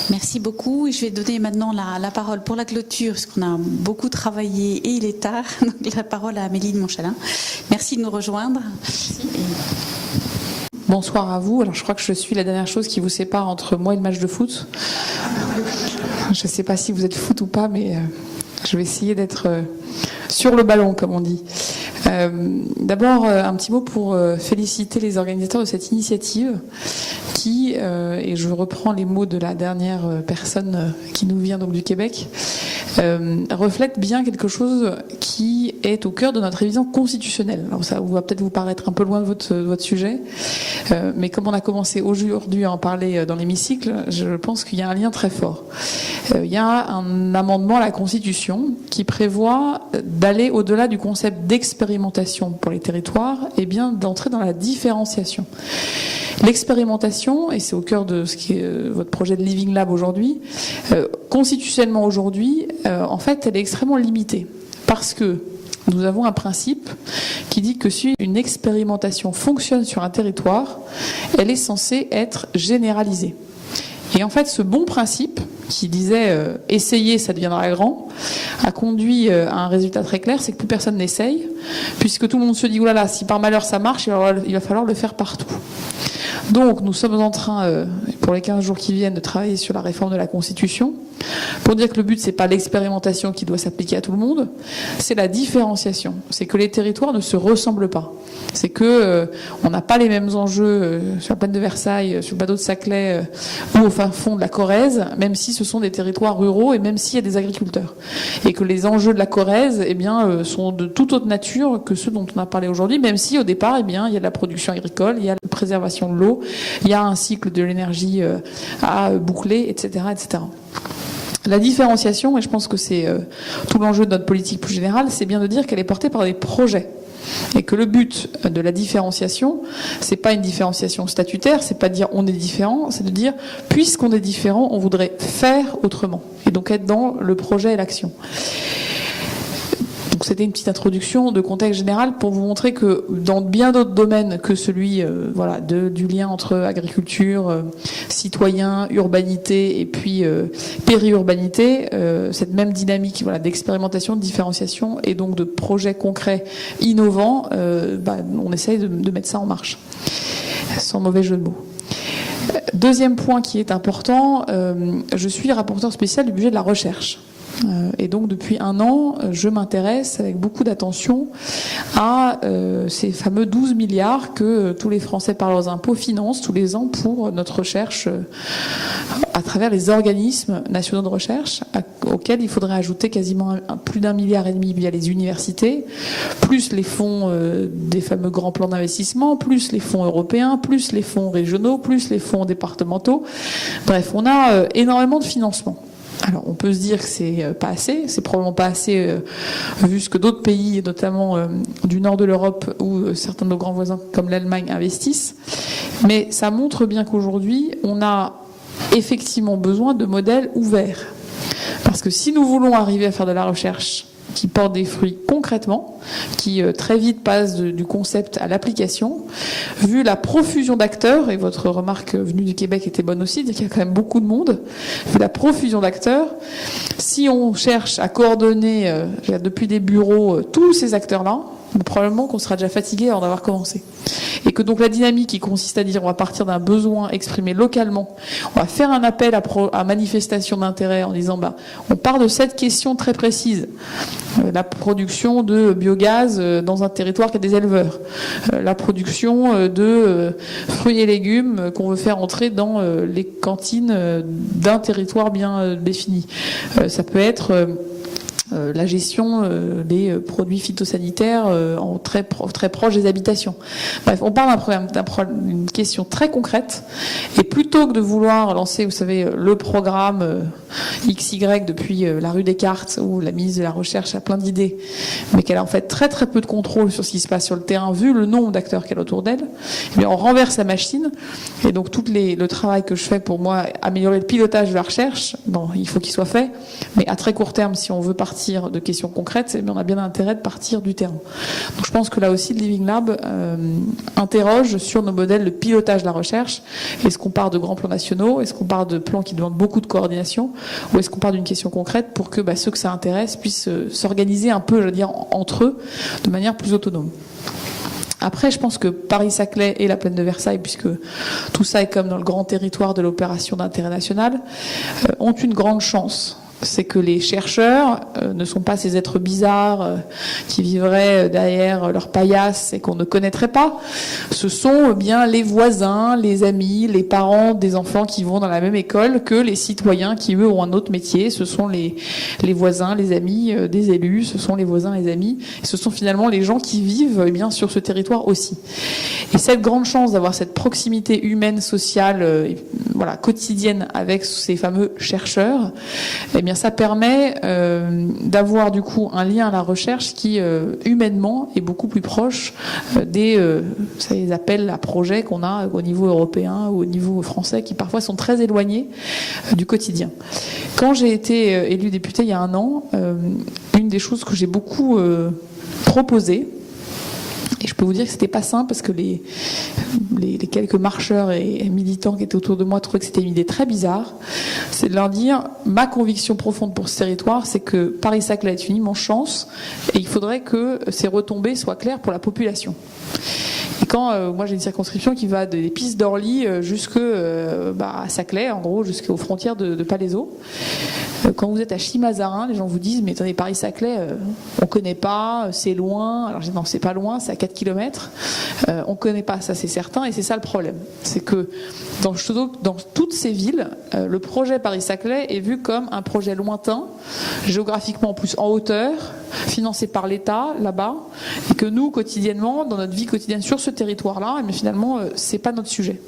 Merci beaucoup. Je vais donner maintenant la parole pour la clôture, parce qu'on a beaucoup travaillé et il est tard. Donc la parole à Amélie de Montchalin. Merci de nous rejoindre. Merci. Bonsoir à vous. Alors je crois que je suis la dernière chose qui vous sépare entre moi et le match de foot. Je ne sais pas si vous êtes foot ou pas, mais je vais essayer d'être sur le ballon, comme on dit. D'abord, un petit mot pour féliciter les organisateurs de cette initiative qui, et je reprends les mots de la dernière personne qui nous vient donc du Québec, reflète bien quelque chose qui est au cœur de notre révision constitutionnelle. Alors ça va peut-être vous paraître un peu loin de votre sujet, mais comme on a commencé aujourd'hui à en parler dans l'hémicycle, je pense qu'il y a un lien très fort. Il y a un amendement à la Constitution qui prévoit d'aller au-delà du concept d'expérimentation pour les territoires et bien d'entrer dans la différenciation. L'expérimentation, et c'est au cœur de ce qui est votre projet de Living Lab aujourd'hui, constitutionnellement aujourd'hui, en fait, elle est extrêmement limitée. Parce que nous avons un principe qui dit que si une expérimentation fonctionne sur un territoire, elle est censée être généralisée. Et en fait, ce bon principe, qui disait essayer, ça deviendra grand, a conduit à un résultat très clair, c'est que plus personne n'essaye, puisque tout le monde se dit, oulala, si par malheur ça marche, il va falloir le faire partout. Donc, nous sommes en train, pour les 15 jours qui viennent, de travailler sur la réforme de la Constitution, pour dire que le but, c'est pas l'expérimentation qui doit s'appliquer à tout le monde, c'est la différenciation. C'est que les territoires ne se ressemblent pas. C'est que on n'a pas les mêmes enjeux sur la plaine de Versailles, sur le plateau de Saclay ou au fin fond de la Corrèze, même si ce sont des territoires ruraux et même s'il y a des agriculteurs. Et que les enjeux de la Corrèze, eh bien, sont de toute autre nature que ceux dont on a parlé aujourd'hui, même si au départ, eh bien, il y a de la production agricole, il y a la préservation de l'eau, il y a un cycle de l'énergie à boucler, etc., etc. La différenciation, et je pense que c'est tout l'enjeu de notre politique plus générale, c'est bien de dire qu'elle est portée par des projets. Et que le but de la différenciation, c'est pas une différenciation statutaire, c'est pas de dire on est différent, c'est de dire puisqu'on est différent, on voudrait faire autrement. Et donc être dans le projet et l'action. Donc c'était une petite introduction de contexte général pour vous montrer que dans bien d'autres domaines que celui du lien entre agriculture, citoyen, urbanité et puis périurbanité, cette même dynamique d'expérimentation, de différenciation et donc de projets concrets innovants, on essaye de mettre ça en marche, sans mauvais jeu de mots. Deuxième point qui est important, je suis rapporteur spécial du budget de la recherche. Et donc depuis 1 an, je m'intéresse avec beaucoup d'attention à ces fameux 12 milliards que tous les Français par leurs impôts financent tous les ans pour notre recherche à travers les organismes nationaux de recherche auxquels il faudrait ajouter quasiment plus d'1,5 milliard via les universités, plus les fonds des fameux grands plans d'investissement, plus les fonds européens, plus les fonds régionaux, plus les fonds départementaux. Bref, on a énormément de financement. Alors, on peut se dire que c'est pas assez, c'est probablement pas assez vu ce que d'autres pays, notamment du nord de l'Europe ou certains de nos grands voisins comme l'Allemagne investissent. Mais ça montre bien qu'aujourd'hui, on a effectivement besoin de modèles ouverts. Parce que si nous voulons arriver à faire de la recherche qui porte des fruits concrètement, qui très vite passe du concept à l'application, vu la profusion d'acteurs, et votre remarque venue du Québec était bonne aussi, c'est qu'il y a quand même beaucoup de monde, vu la profusion d'acteurs, si on cherche à coordonner depuis des bureaux tous ces acteurs-là, probablement qu'on sera déjà fatigué avant d'avoir commencé. Et que donc la dynamique qui consiste à dire on va partir d'un besoin exprimé localement, on va faire un appel à manifestation d'intérêt en disant on part de cette question très précise, la production de biogaz dans un territoire qui a des éleveurs, la production de fruits et légumes qu'on veut faire entrer dans les cantines d'un territoire bien défini. Ça peut être la gestion des produits phytosanitaires très proche des habitations. Bref, on parle d'une question très concrète, et plutôt que de vouloir lancer, vous savez, le programme XY depuis la rue Descartes, où la ministre de la Recherche a plein d'idées, mais qu'elle a en fait très très peu de contrôle sur ce qui se passe sur le terrain, vu le nombre d'acteurs qu'elle a autour d'elle, mais on renverse la machine, et donc le travail que je fais pour moi, améliorer le pilotage de la recherche, il faut qu'il soit fait, mais à très court terme, si on veut partir partir de questions concrètes, mais on a bien intérêt de partir du terrain. Donc je pense que là aussi, le Living Lab interroge sur nos modèles de pilotage de la recherche. Est-ce qu'on part de grands plans nationaux? Est-ce qu'on part de plans qui demandent beaucoup de coordination? Ou est-ce qu'on part d'une question concrète pour que ceux que ça intéresse puissent s'organiser un peu, je veux dire, entre eux, de manière plus autonome? Après, je pense que Paris-Saclay et la plaine de Versailles, puisque tout ça est comme dans le grand territoire de l'opération d'intérêt national, ont une grande chance. C'est que les chercheurs ne sont pas ces êtres bizarres qui vivraient derrière leur paillasse et qu'on ne connaîtrait pas. Ce sont bien les voisins, les amis, les parents des enfants qui vont dans la même école que les citoyens qui, eux, ont un autre métier. Ce sont les voisins, les amis des élus, ce sont les voisins, les amis. Et ce sont finalement les gens qui vivent bien sur ce territoire aussi. Et cette grande chance d'avoir cette proximité humaine, sociale, quotidienne avec ces fameux chercheurs, eh bien, ça permet d'avoir du coup un lien à la recherche qui humainement est beaucoup plus proche ça les appelle à projets qu'on a au niveau européen ou au niveau français qui parfois sont très éloignés du quotidien. Quand j'ai été élue députée il y a 1 an, une des choses que j'ai beaucoup proposées, et je peux vous dire que c'était pas simple parce que les quelques marcheurs et militants qui étaient autour de moi trouvaient que c'était une idée très bizarre, c'est de leur dire ma conviction profonde pour ce territoire, c'est que Paris-Saclay est une immense chance et il faudrait que ces retombées soient claires pour la population. Et quand moi j'ai une circonscription qui va des pistes d'Orly à Saclay, en gros jusqu'aux frontières de Palaiseau. Quand vous êtes à Chimazarin, les gens vous disent mais attendez, Paris-Saclay, on connaît pas, c'est loin. Alors je dis non, c'est pas loin, c'est à 4 km. On connaît pas, ça c'est certain, et c'est ça le problème. C'est que dans toutes ces villes, le projet Paris-Saclay est vu comme un projet lointain, géographiquement en plus en hauteur, financé par l'État là-bas, et que nous, quotidiennement, dans notre vie quotidienne sur ce territoire-là, mais finalement, c'est pas notre sujet.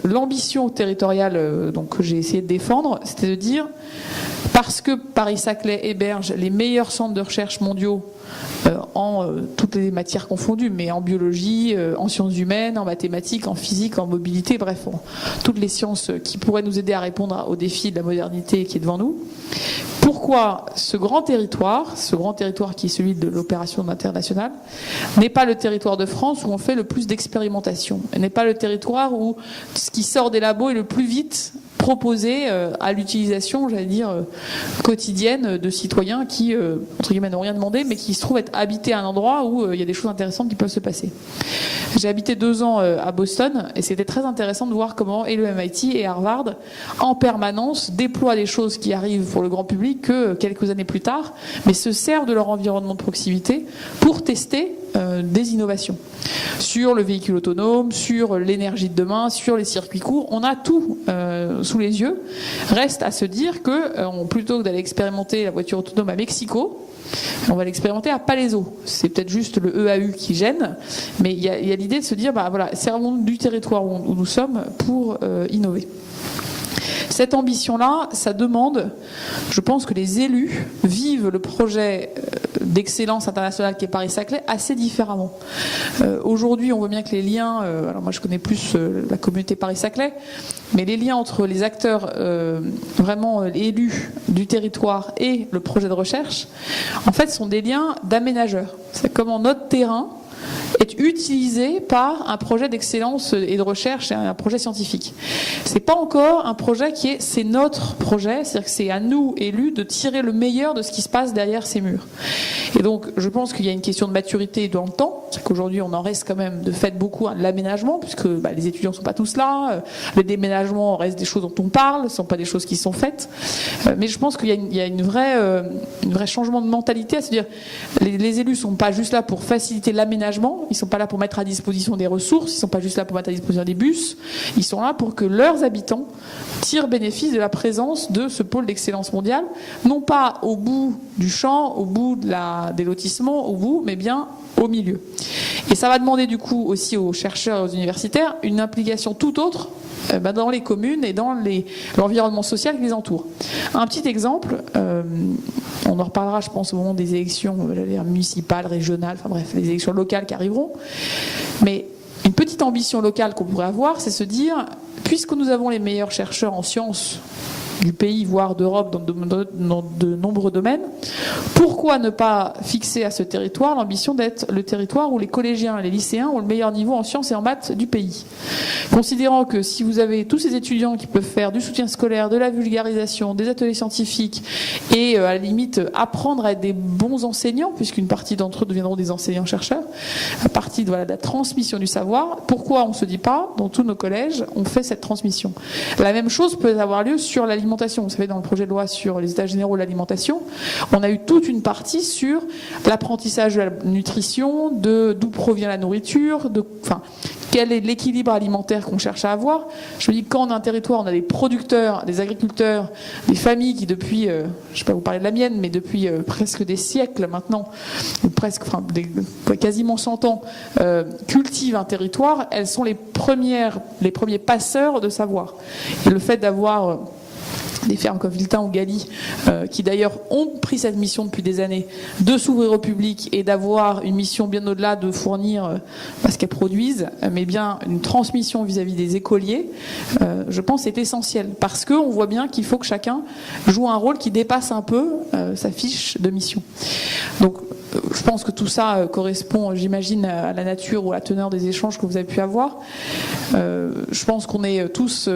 L'ambition territoriale que j'ai essayé de défendre, c'était de dire parce que Paris-Saclay héberge les meilleurs centres de recherche mondiaux en toutes les matières confondues, mais en biologie, en sciences humaines, en mathématiques, en physique, en mobilité, bref, toutes les sciences qui pourraient nous aider à répondre aux défis de la modernité qui est devant nous. Pourquoi ce grand territoire qui est celui de l'opération d'intérêt national, n'est pas le territoire de France où on fait le plus d'expérimentation, n'est pas le territoire où ce qui sort des labos est le plus vite proposé à l'utilisation, j'allais dire, quotidienne de citoyens qui, entre guillemets, n'ont rien demandé, mais qui se trouvent être habités à un endroit où il y a des choses intéressantes qui peuvent se passer. J'ai habité 2 ans à Boston et c'était très intéressant de voir comment et le MIT et Harvard, en permanence, déploient des choses qui arrivent pour le grand public que quelques années plus tard, mais se servent de leur environnement de proximité pour tester des innovations sur le véhicule autonome, sur l'énergie de demain, sur les circuits courts. On a tout sous les yeux. Reste à se dire que plutôt que d'aller expérimenter la voiture autonome à Mexico, on va l'expérimenter à Palaiseau. C'est peut-être juste le EAU qui gêne, mais il y a l'idée de se dire servons du territoire où nous sommes pour innover. Cette ambition-là, ça demande, je pense que les élus vivent le projet d'excellence internationale qui est Paris-Saclay assez différemment. Aujourd'hui, on voit bien que les liens, alors moi je connais plus la communauté Paris-Saclay, mais les liens entre les acteurs vraiment élus du territoire et le projet de recherche, en fait, sont des liens d'aménageurs. C'est comment notre terrain est utilisé par un projet d'excellence et de recherche, un projet scientifique. C'est pas encore un projet c'est notre projet, c'est-à-dire que c'est à nous, élus, de tirer le meilleur de ce qui se passe derrière ces murs. Et donc, je pense qu'il y a une question de maturité dans le temps, c'est qu'aujourd'hui, on en reste quand même de fait beaucoup à l'aménagement, puisque les étudiants sont pas tous là, les déménagements restent des choses dont on parle, ce sont pas des choses qui sont faites. Mais je pense qu'il y a une vraie changement de mentalité, à se dire, les élus sont pas juste là pour faciliter l'aménagement, ils sont pas là pour mettre à disposition des ressources, ils sont pas juste là pour mettre à disposition des bus, ils sont là pour que leurs habitants tirent bénéfice de la présence de ce pôle d'excellence mondiale, non pas au bout du champ, au bout des lotissements, mais bien au milieu. Et ça va demander du coup aussi aux chercheurs et aux universitaires une implication tout autre dans les communes et dans l'environnement social qui les entoure. Un petit exemple, on en reparlera je pense au moment des élections municipales, régionales, enfin bref, les élections locales qui arriveront, mais une petite ambition locale qu'on pourrait avoir, c'est se dire, puisque nous avons les meilleurs chercheurs en sciences du pays, voire d'Europe dans de nombreux domaines. Pourquoi ne pas fixer à ce territoire l'ambition d'être le territoire où les collégiens et les lycéens ont le meilleur niveau en sciences et en maths du pays? Considérant que si vous avez tous ces étudiants qui peuvent faire du soutien scolaire, de la vulgarisation, des ateliers scientifiques et à la limite apprendre à être des bons enseignants, puisqu'une partie d'entre eux deviendront des enseignants-chercheurs, à partir de la transmission du savoir, pourquoi on ne se dit pas, dans tous nos collèges, on fait cette transmission? La même chose peut avoir lieu sur l'alimentation. Vous savez, dans le projet de loi sur les états généraux de l'alimentation, on a eu toute une partie sur l'apprentissage de la nutrition, d'où provient la nourriture, quel est l'équilibre alimentaire qu'on cherche à avoir. Je me dis que quand on a un territoire, on a des producteurs, des agriculteurs, des familles qui depuis, je ne vais pas vous parler de la mienne, mais depuis presque des siècles maintenant, ou quasiment 100 ans, cultivent un territoire, elles sont les premiers passeurs de savoir. Et le fait d'avoir des fermes comme Viltin ou Gali, qui d'ailleurs ont pris cette mission depuis des années de s'ouvrir au public et d'avoir une mission bien au-delà de fournir ce qu'elles produisent, mais bien une transmission vis-à-vis des écoliers, je pense est essentiel. Parce qu'on voit bien qu'il faut que chacun joue un rôle qui dépasse un peu sa fiche de mission. Donc, je pense que tout ça correspond, j'imagine, à la nature ou à la teneur des échanges que vous avez pu avoir. Je pense qu'on est tous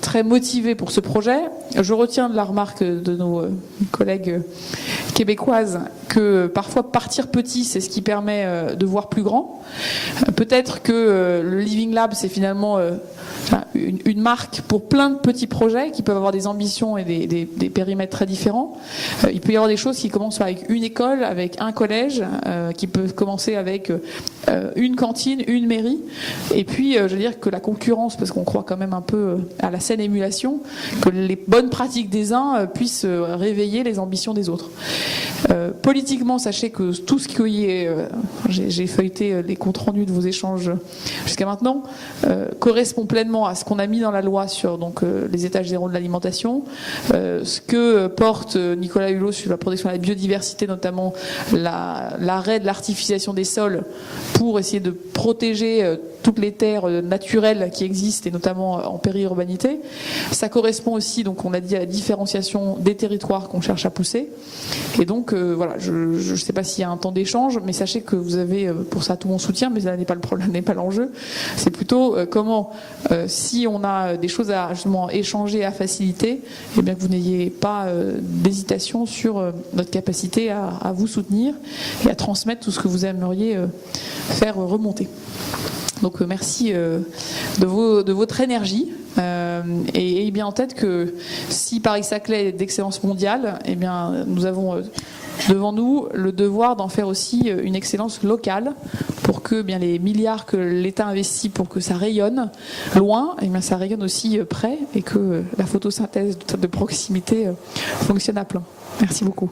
très motivés pour ce projet. Je retiens de la remarque de nos collègues québécoises que parfois partir petit, c'est ce qui permet de voir plus grand. Peut-être que le Living Lab, c'est finalement une marque pour plein de petits projets qui peuvent avoir des ambitions et des périmètres très différents. Il peut y avoir des choses qui commencent avec une école, avec un collège, qui peuvent commencer avec une cantine, une mairie. Et puis, je veux dire que la concurrence, parce qu'on croit quand même un peu à la saine émulation, que les bonnes pratiques des uns puissent réveiller les ambitions des autres. Politiquement, sachez que tout ce qui est, j'ai feuilleté les comptes rendus de vos échanges jusqu'à maintenant, correspond pleinement à ce qu'on a mis dans la loi sur les états généraux de l'alimentation, ce que porte Nicolas Hulot sur la protection de la biodiversité, notamment l'arrêt de l'artificialisation des sols pour essayer de protéger toutes les terres naturelles qui existent et notamment en périurbanité. Ça correspond aussi, donc on a dit, à la différenciation des territoires qu'on cherche à pousser. Et donc voilà, je ne sais pas s'il y a un temps d'échange, mais sachez que vous avez pour ça tout mon soutien, mais ça n'est pas le problème, n'est pas l'enjeu. C'est plutôt comment, si on a des choses à justement échanger, à faciliter, eh bien que vous n'ayez pas d'hésitation sur notre capacité à vous soutenir et à transmettre tout ce que vous aimeriez faire remonter. Donc merci de votre énergie et ayez bien en tête que si Paris-Saclay est d'excellence mondiale, eh bien nous avons devant nous le devoir d'en faire aussi une excellence locale pour que bien les milliards que l'État investit pour que ça rayonne loin, eh bien ça rayonne aussi près et que la photosynthèse de proximité fonctionne à plein. Merci beaucoup.